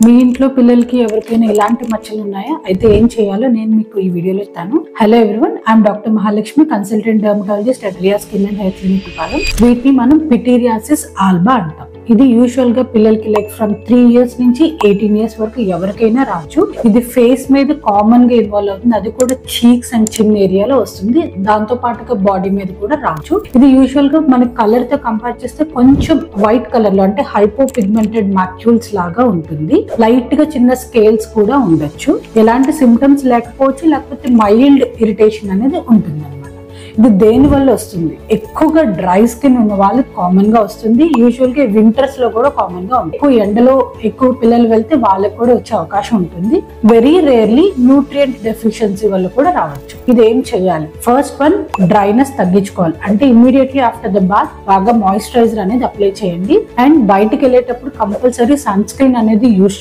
మీ ఇంట్లో పిల్లలకి ఎవరికైనా ఇలాంటి మచ్చలు ఉన్నాయా? అయితే ఏం చేయాలో నేను మీకు ఈ వీడియోలో ఇస్తాను. Hello everyone, I'm doctor Mahalakshmi, consultant dermatologist at Ria skin and hair clinic Palem. వీటిని మనం పిటీరియాసిస్ ఆల్బా అంటాం. ఇది యూజువల్ గా పిల్లలకి లైక్ ఫ్రమ్ 3 years నుంచి 18 years వరకు ఎవరికైనా రావచ్చు. ఇది ఫేస్ మీద కామన్ గా ఇన్వాల్వ్ అవుతుంది. అది కూడా చీక్స్ అండ్ చిన్ ఏరియాలో వస్తుంది. దాంతో పాటుగా బాడీ మీద కూడా రావచ్చు. ఇది యూజువల్ గా మన కలర్ తో కంపేర్ చేస్తే కొంచెం వైట్ కలర్ లో, అంటే హైపో పిగ్మెంటెడ్ మాక్యూల్స్ లాగా ఉంటుంది. లైట్ గా చిన్న స్కేల్స్ కూడా ఉండొచ్చు. ఎలాంటి సిమ్టమ్స్ లేకపోవచ్చు, లేకపోతే మైల్డ్ ఇరిటేషన్ అనేది ఉంటుంది. ఇది దేని వల్ల వస్తుంది? ఎక్కువగా డ్రై స్కిన్ ఉన్న వాళ్ళకి కామన్ గా వస్తుంది. యూజువల్ గా వింటర్స్ లో కూడా కామన్ గా ఉంటుంది. ఎక్కువ ఎండలో ఎక్కువ పిల్లలు వెళ్తే వాళ్ళకి కూడా వచ్చే అవకాశం ఉంటుంది. వెరీ రేర్లీ న్యూట్రియంట్ డెఫిషియన్సీ వల్ల కూడా రావచ్చు. ఇది ఏం చేయాలి? ఫస్ట్ వన్, డ్రైనెస్ తగ్గించుకోవాలి. అంటే ఇమ్మీడియట్లీ ఆఫ్టర్ ద బాత్ బాగా మాయిశ్చరైజర్ అనేది అప్లై చేయండి. అండ్ బయటకు వెళ్ళేటప్పుడు కంపల్సరీ సన్ స్క్రీన్ అనేది యూజ్